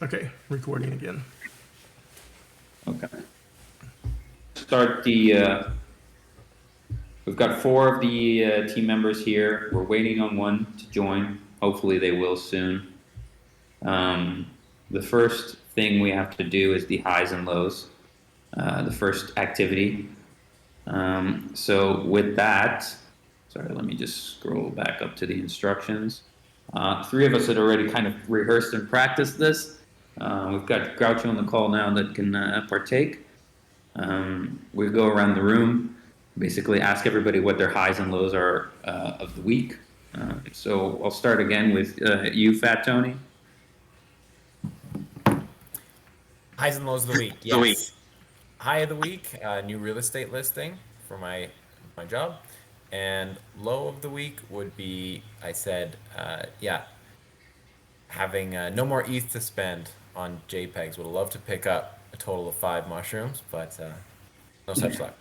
Okay, recording again. Okay. Start the. We've got four of the team members here. We're waiting on one to join. Hopefully, they will soon. Um, the first thing we have to do is the highs and lows. The first activity. So with that, sorry, let me just scroll back up to the instructions. Three of us had already kind of rehearsed and practiced this. We've got Groucho on the call now that can partake. We go around the room, basically ask everybody what their highs and lows are of the week. So I'll start again with you, Fat Tony. Highs and lows of the week. Yes. High of the week, new real estate listing for my job, and low of the week would be I said, having no more ETH to spend on JPEGs. Would love to pick up a total of 5 mushrooms, but no such luck.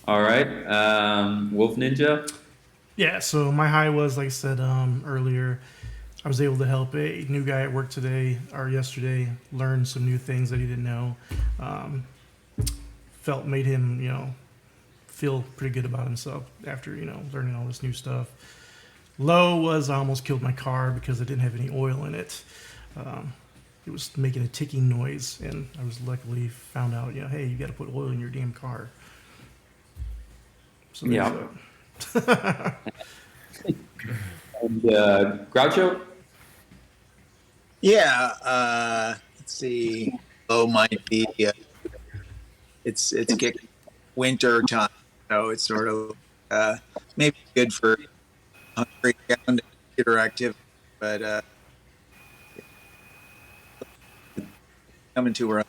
All right, Wolf Ninja. Yeah, so my high was, like I said earlier, I was able to help a new guy at work today or yesterday learn some new things that he didn't know. Made him, feel pretty good about himself after, learning all this new stuff. Low was I almost killed my car because I didn't have any oil in it. It was making a ticking noise, and I was luckily found out, hey, you got to put oil in your damn car. So Yeah. And Groucho. Yeah, let's see. Oh, might be. It's getting winter time, so it's sort of maybe good for hungry down to computer activity, but coming to where.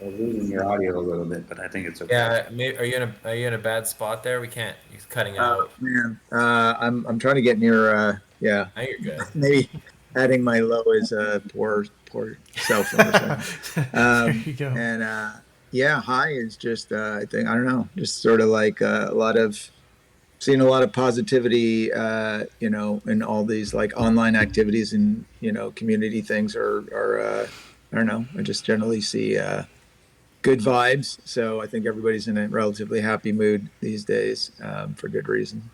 We're losing your audio a little bit, but I think it's okay. Yeah, are you in a bad spot there? We can't. You're cutting out. Man, I'm trying to get near. Yeah, Now you're good. maybe adding my low is poor cell phone. There you go. And yeah, high is just I think I don't know, just sort of like a lot of seeing a lot of positivity, in all these like online activities and community things are I don't know. I just generally see good vibes. So I think everybody's in a relatively happy mood these days for good reason.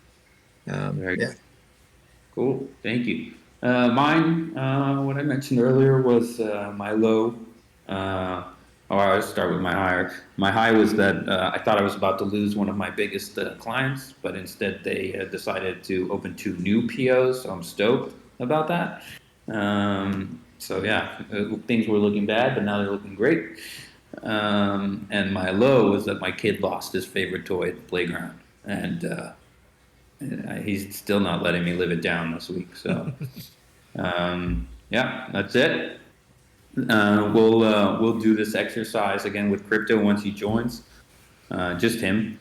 Very Yeah. cool. Thank you. Mine, what I mentioned earlier was my low. I'll start with my high. My high was that I thought I was about to lose one of my biggest clients, but instead they decided to open 2 new POs. So I'm stoked about that. So yeah, things were looking bad, but now they're looking great. And my low was that my kid lost his favorite toy at the playground, and he's still not letting me live it down this week. So yeah, that's it. We'll do this exercise again with crypto once he joins, just him.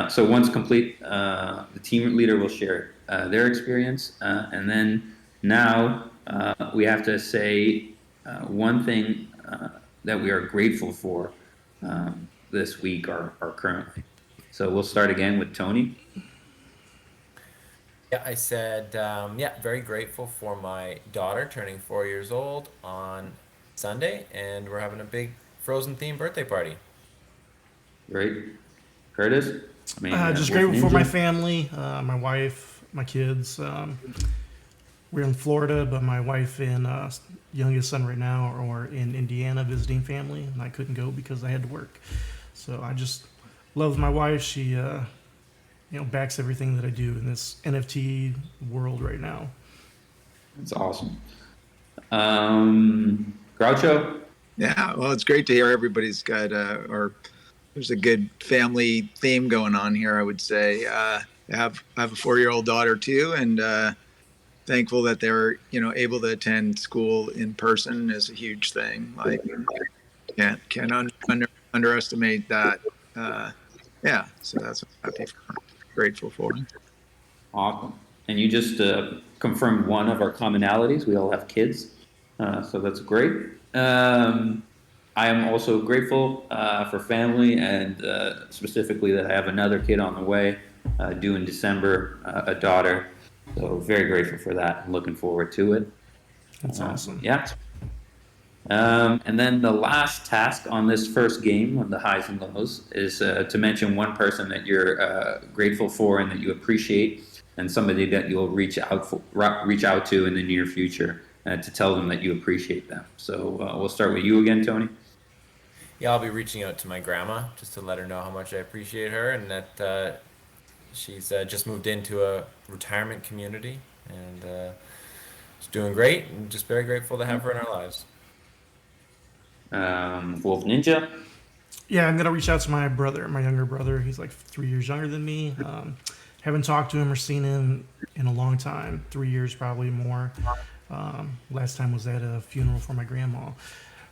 So once complete, the team leader will share their experience, and then now we have to say one thing that we are grateful for this week or currently. So we'll start again with Tony. Yeah, I said, very grateful for my daughter turning 4 years old on Sunday, and we're having a big Frozen themed birthday party. Great, Curtis. Just grateful for my family, my wife, my kids. We're in Florida, but my wife and youngest son right now are in Indiana visiting family, and I couldn't go because I had to work. So I just love my wife. She, backs everything that I do in this NFT world right now. That's awesome. Groucho. Yeah, well, it's great to hear everybody's got or there's a good family theme going on here. I would say I have a 4-year-old daughter too, and thankful that they're able to attend school in person is a huge thing. Like can't underestimate that. Yeah, so that's what I'm happy for, grateful for. Awesome. And you just confirmed one of our commonalities. We all have kids, so that's great. I am also grateful for family, and specifically that I have another kid on the way, due in December, a daughter. So very grateful for that. I'm looking forward to it. That's awesome. Yeah. And then the last task on this first game of the highs and lows is to mention one person that you're grateful for and that you appreciate, and somebody that you'll reach out to in the near future to tell them that you appreciate them. So we'll start with you again, Tony. Yeah, I'll be reaching out to my grandma just to let her know how much I appreciate her and that she's just moved into a retirement community and she's doing great and just very grateful to have her in our lives. Wolf Ninja. Yeah, I'm gonna reach out to my brother, my younger brother. He's like 3 years younger than me. Haven't talked to him or seen him in a long time, 3 years probably more. Last time was at a funeral for my grandma.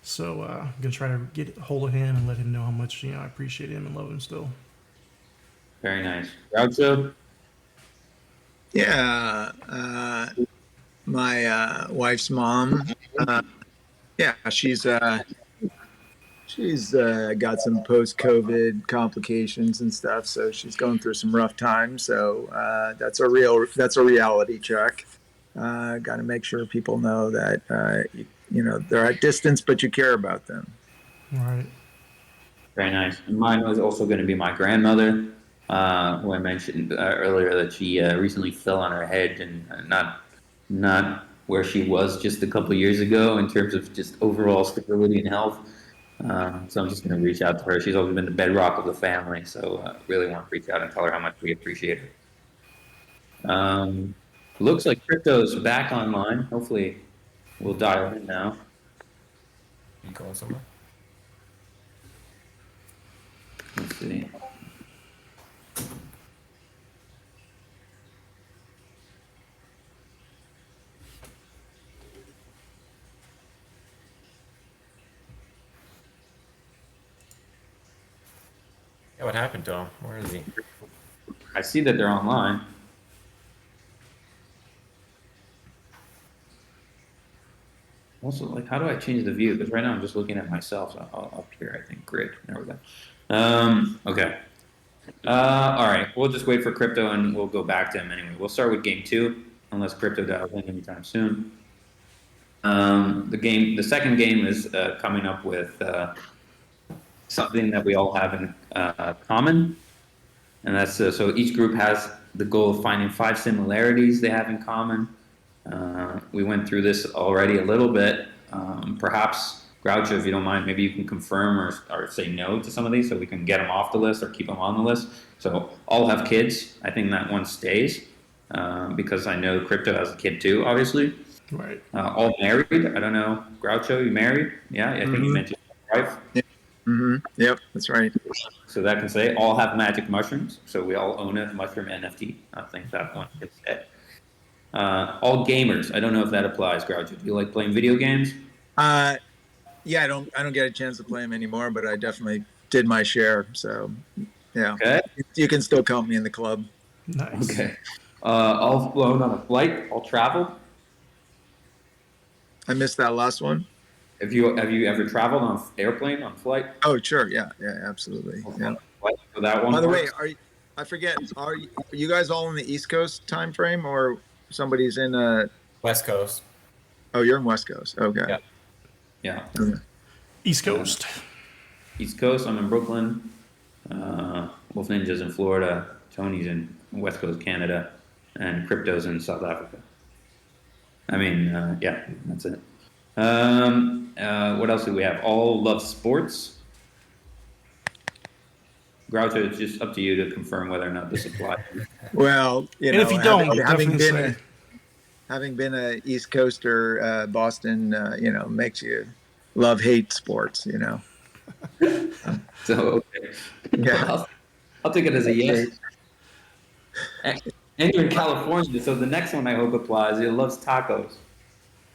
So I'm gonna try to get a hold of him and let him know how much I appreciate him and love him still. Very nice. Groucho. Yeah, my wife's mom. Yeah, she's got some post-COVID complications and stuff, so she's going through some rough times. So that's a reality check. Got to make sure people know that they're at distance, but you care about them. All right. Very nice. And mine was also going to be my grandmother, who I mentioned earlier that she recently fell on her head and not where she was just a couple of years ago in terms of just overall stability and health. So I'm just going to reach out to her. She's always been the bedrock of the family, so really want to reach out and tell her how much we appreciate her. Looks like crypto's back online. Hopefully, we'll dial in now. You going somewhere? Let's see. Yeah, what happened to him? Where is he? I see that they're online. Also, like, how do I change the view? Because right now I'm just looking at myself up here. I think grid. There we go. Okay. All right. We'll just wait for crypto and we'll go back to him anyway. We'll start with game 2, unless crypto dials in anytime soon. The second game is coming up with something that we all have in common, and that's so each group has the goal of finding 5 similarities they have in common. We went through this already a little bit. Perhaps, Groucho, if you don't mind, maybe you can confirm or say no to some of these so we can get them off the list or keep them on the list. So all have kids. I think that one stays because I know Crypto has a kid too, obviously. Right. All married. I don't know. Groucho, you married? Yeah, I think you mentioned your wife. Yeah. Mm-hmm. Yep, that's right. So that can say all have magic mushrooms. So we all own a mushroom NFT. I think that one is it. All gamers. I don't know if that applies, Groucho. Do you like playing video games? Yeah, I don't get a chance to play them anymore, but I definitely did my share. So, yeah, Okay. you can still count me in the club. Nice. Okay. All flown on a flight. All traveled. I missed that last one. Have you ever traveled on airplane on flight? Oh, sure. Yeah, absolutely. Yeah. So that one. By the way, I forget? Are you guys all in the East Coast time frame, or somebody's in West Coast. Oh, you're in West Coast. Okay. Yeah. Okay. East Coast. East Coast. I'm in Brooklyn. Wolf Ninja's in Florida. Tony's in West Coast Canada, and Crypto's in South Africa. I mean, yeah, that's it. What else do we have? All love sports. Groucho, it's just up to you to confirm whether or not this applies. Well, And if you don't, having been a East Coaster, Boston, makes you hate sports. So okay. Yeah. Well, I'll take it as a yes. And you're in California, so the next one I hope applies. He loves tacos.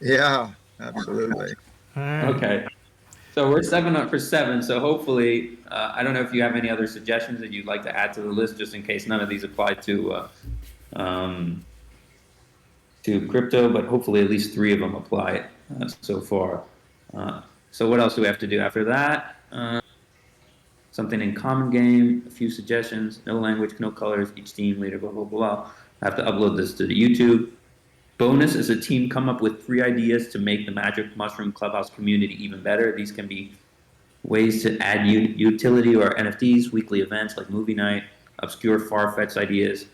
Yeah, absolutely. Okay. So we're 7 up for 7. So hopefully, I don't know if you have any other suggestions that you'd like to add to the list, just in case none of these apply to crypto, but hopefully at least 3 of them apply so far. So what else do we have to do after that? something in common game, a few suggestions, no language, no colors, each team leader, blah, blah, blah. I have to upload this to the YouTube. Bonus is a team come up with 3 ideas to make the Magic Mushroom Clubhouse community even better. These can be ways to add utility or NFTs, weekly events like movie night, obscure far-fetched ideas.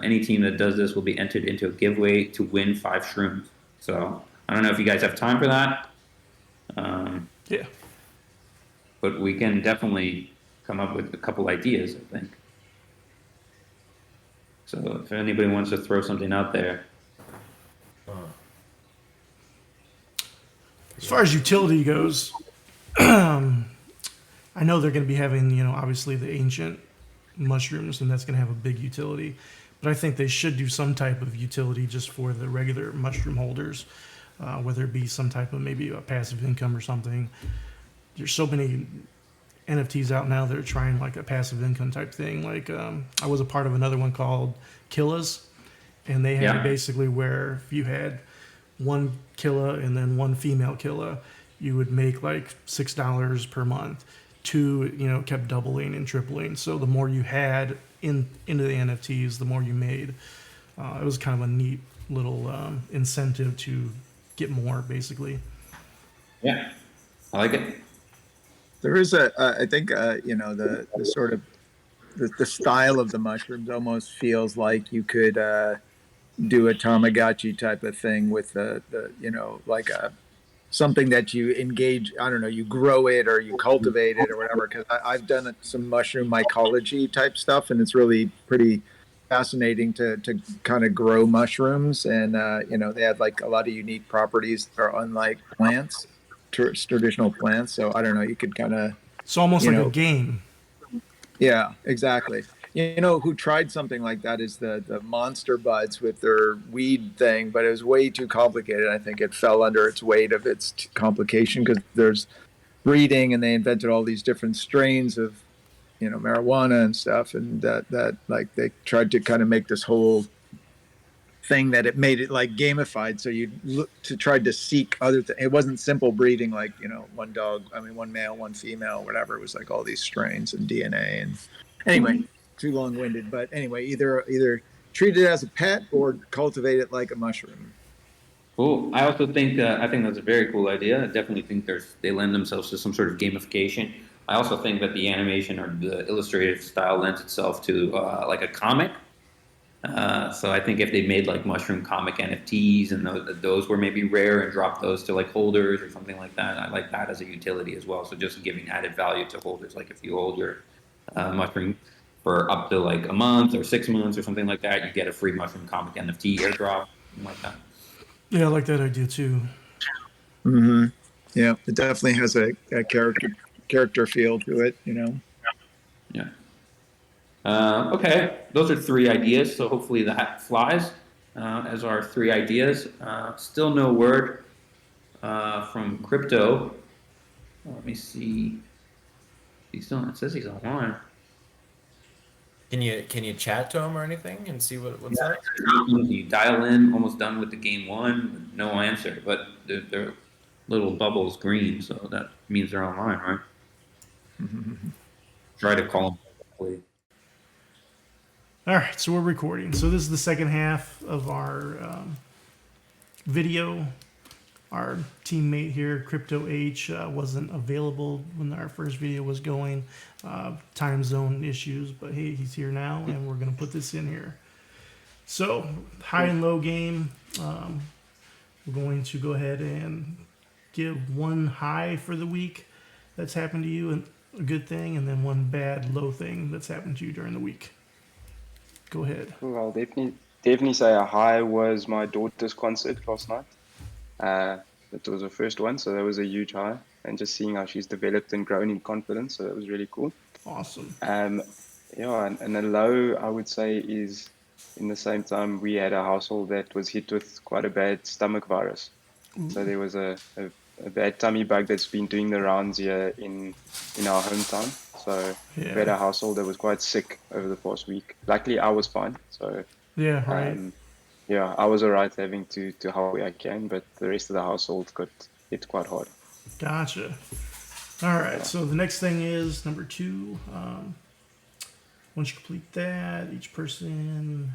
Any team that does this will be entered into a giveaway to win 5 shrooms. So I don't know if you guys have time for that. Yeah. But we can definitely come up with a couple ideas, I think. So if anybody wants to throw something out there. As far as utility goes, I know they're going to be having, obviously the ancient mushrooms, and that's going to have a big utility. But I think they should do some type of utility just for the regular mushroom holders, whether it be some type of maybe a passive income or something. There's so many NFTs out now that are trying like a passive income type thing. Like I was a part of another one called Killas, and they had basically where if you had one killa and then one female killa, you would make like $6 per month. 2, kept doubling and tripling. So the more you had into the NFTs, the more you made. It was kind of a neat little incentive to get more, basically. Yeah, I like it. There is I think, the sort of the style of the mushrooms almost feels like you could do a Tamagotchi type of thing with the like something that you engage. I don't know, you grow it or you cultivate it or whatever. Because I've done some mushroom mycology type stuff, and it's really pretty fascinating to kind of grow mushrooms. And they have like a lot of unique properties that are unlike plants, traditional plants. So I don't know, you could kind of It's almost like a game. yeah, exactly. Who tried something like that is the Monster Buds with their weed thing, but it was way too complicated. I think it fell under its weight of its complication because there's breeding, and they invented all these different strains of marijuana and stuff, and that like they tried to kind of make this whole thing that it made it like gamified. So you look to try to seek other things. It wasn't simple breeding like one male, one female, whatever. It was like all these strains and DNA. And anyway, too long-winded. But anyway, either treat it as a pet or cultivate it like a mushroom. Cool. I also think I think that's a very cool idea. I definitely think they lend themselves to some sort of gamification. I also think that the animation or the illustrative style lends itself to like a comic. So I think if they made like mushroom comic NFTs and those were maybe rare and dropped those to like holders or something like that, I like that as a utility as well. So just giving added value to holders, like if you hold your mushroom for up to like a month or 6 months or something like that, you get a free mushroom comic NFT airdrop, something like that. Yeah, I like that idea too. Mm-hmm. Yeah, it definitely has a character feel to it, Yeah. Okay, those are 3 ideas. So hopefully that flies as our 3 ideas. Still no word from Crypto. Let me see. It says he's online. Can you chat to him or anything and see what's up? You dial in, almost done with the game 1, no answer, but their little bubble's green, so that means they're online, right? Try to call them. Hopefully. All right, so we're recording. So this is the second half of our video. Our teammate here, Crypto H, wasn't available when our first video was going. Time zone issues, but hey, he's here now, and we're going to put this in here. So, high and low game. We're going to go ahead and give one high for the week that's happened to you, and a good thing, and then one bad low thing that's happened to you during the week. Go ahead. Cool. I'll definitely say a high was my daughter's concert last night. It was her first one, so that was a huge high. And just seeing how she's developed and grown in confidence, so that was really cool. Awesome. And a low, I would say, is in the same time we had a household that was hit with quite a bad stomach virus. So there was a bad tummy bug that's been doing the rounds here in our hometown. So we had a household that was quite sick over the past week. Luckily, I was fine. So yeah, right. I was all right having to help where I can, but the rest of the household got hit quite hard. Gotcha. All right. So the next thing is number 2. Once you complete that, each person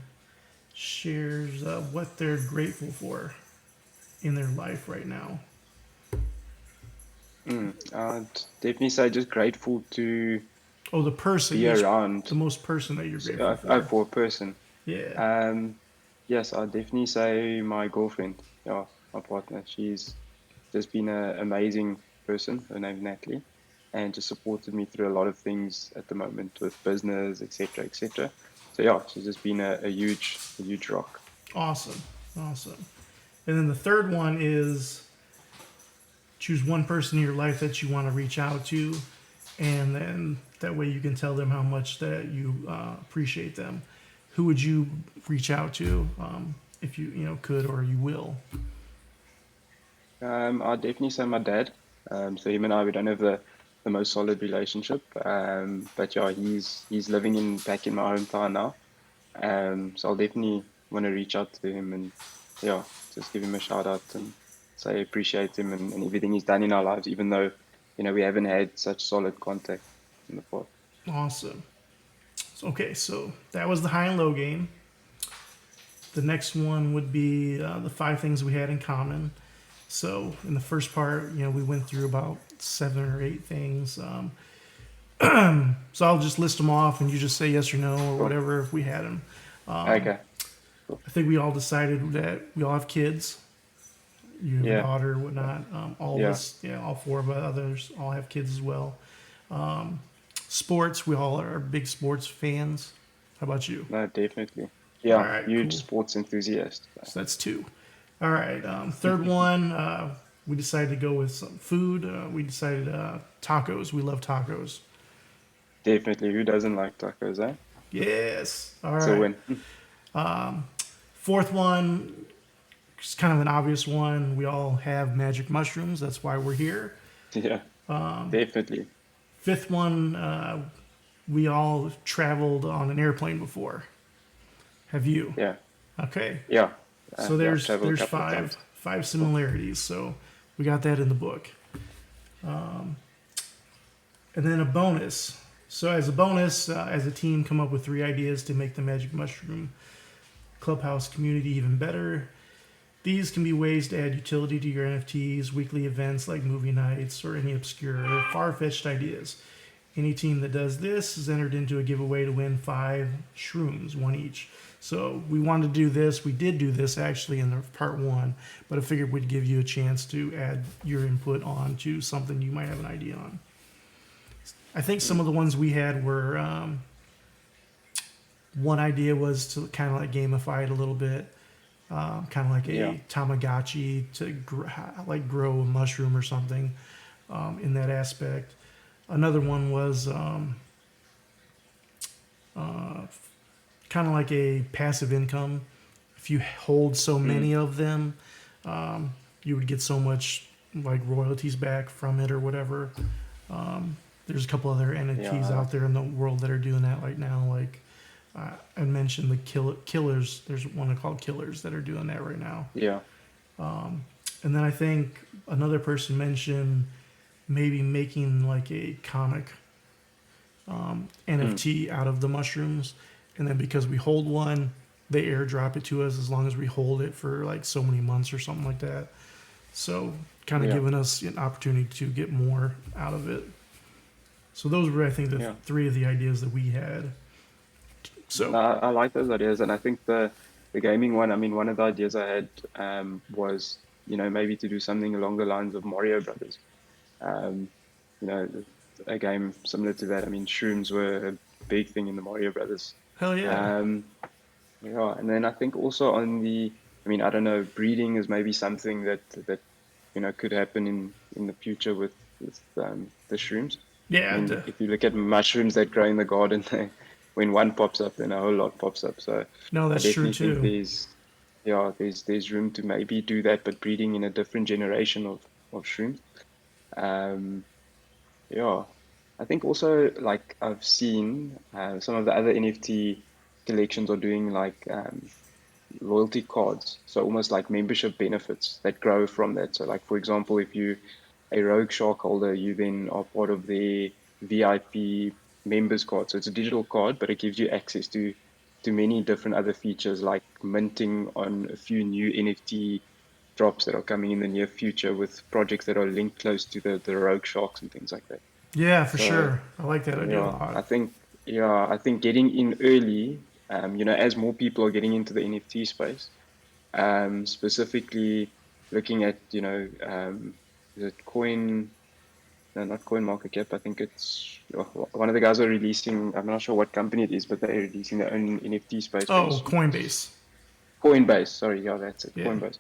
shares what they're grateful for in their life right now. I'd definitely say just grateful to Oh, the person. be around. The most person that you're grateful For a person. Yeah. Yes, I'd definitely say my girlfriend. Yeah, my partner. She's just been an amazing person. Her name's Natalie, and just supported me through a lot of things at the moment with business, etc., etc. So yeah, she's just been a huge rock. Awesome. And then the third one is choose one person in your life that you want to reach out to, and then that way you can tell them how much that you appreciate them. Who would you reach out to if you could or you will? I'd definitely say my dad. So him and I, we don't have the most solid relationship. But yeah, he's living back in my hometown now. So I'll definitely want to reach out to him and yeah, just give him a shout out and say I appreciate him and everything he's done in our lives, even though, we haven't had such solid contact in the past. Awesome. Okay, so that was the high and low game. The next one would be the 5 things we had in common. So in the first part, we went through about 7 or 8 things. So I'll just list them off, and you just say yes or no or whatever if we had them. Okay. I think we all decided that we all have kids. You have a daughter, whatnot. All of us, all 4 of us others, all have kids as well. Sports, we all are big sports fans. How about you? No, definitely. Yeah, All right, huge cool. sports enthusiast. So that's 2. All right, third one, we decided to go with some food. We decided tacos. We love tacos. Definitely. Who doesn't like tacos, eh? Yes. All It's a right. win. Fourth one, it's kind of an obvious one. We all have magic mushrooms. That's why we're here. Yeah, definitely. Fifth one, we all traveled on an airplane before. Have you? Yeah. Okay. Yeah. So there's traveled a there's couple of times. five similarities. So we got that in the book. And then a bonus. So as a bonus, as a team, come up with 3 ideas to make the Magic Mushroom Clubhouse community even better. These can be ways to add utility to your NFTs, weekly events like movie nights, or any obscure or far-fetched ideas. Any team that does this is entered into a giveaway to win 5 shrooms, 1 each. So we wanted to do this. We did do this actually in the part 1, but I figured we'd give you a chance to add your input on to something you might have an idea on. I think some of the ones we had were, one idea was to kind of like gamify it a little bit, kind of like a Tamagotchi to grow a mushroom or something in that aspect. Another one was kind of like a passive income. If you hold so many of them, you would get so much like royalties back from it or whatever. There's a couple other NFTs out there in the world that are doing that right now. Like I mentioned the Killers. There's one called Killers that are doing that right now. Yeah. And then I think another person mentioned maybe making like a comic NFT out of the mushrooms. And then because we hold one, they airdrop it to us as long as we hold it for like so many months or something like that. So kind of giving us an opportunity to get more out of it. So those were, I think, the 3 of the ideas that we had. So I like those ideas, and I think the gaming one. I mean, one of the ideas I had was maybe to do something along the lines of Mario Brothers. A game similar to that. I mean, shrooms were a big thing in the Mario Brothers. Hell yeah. And then I think also on I don't know, breeding is maybe something that could happen in the future with the shrooms. Yeah. I mean, if you look at mushrooms that grow in the garden, when one pops up, then a whole lot pops up. So no, that's true too. Think there's room to maybe do that, but breeding in a different generation of shrooms. I think also like I've seen some of the other NFT collections are doing like loyalty cards, so almost like membership benefits that grow from that. So like for example, if you a Rogue Shark holder, you then are part of their VIP members card. So it's a digital card, but it gives you access to many different other features like minting on a few new NFT drops that are coming in the near future with projects that are linked close to the Rogue Sharks and things like that. Yeah, for So sure. I like that idea a yeah, lot. I think getting in early, as more people are getting into the NFT space, specifically looking at, is it Coin? No, not Coin Market Cap. I think it's one of the guys are releasing. I'm not sure what company it is, but they're releasing their own NFT space very Oh, soon. Coinbase. Coinbase. Sorry, yeah, that's it. Yeah. Coinbase.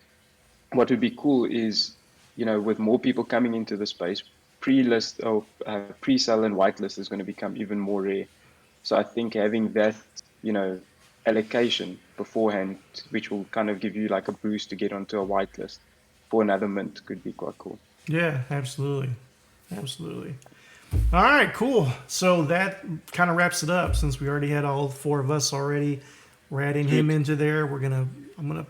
What would be cool is, with more people coming into the space, pre-list or pre-sell and whitelist is going to become even more rare. So I think having that, allocation beforehand, which will kind of give you like a boost to get onto a whitelist for another mint, could be quite cool. Yeah, absolutely. Absolutely. All right, cool. So that kind of wraps it up. Since we already had all four of us already, we're adding him Sweet. into there. I'm gonna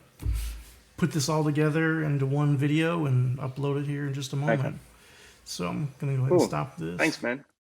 put this all together into one video and upload it here in just a moment. Okay. So I'm gonna go ahead and Cool. stop this. Thanks, man.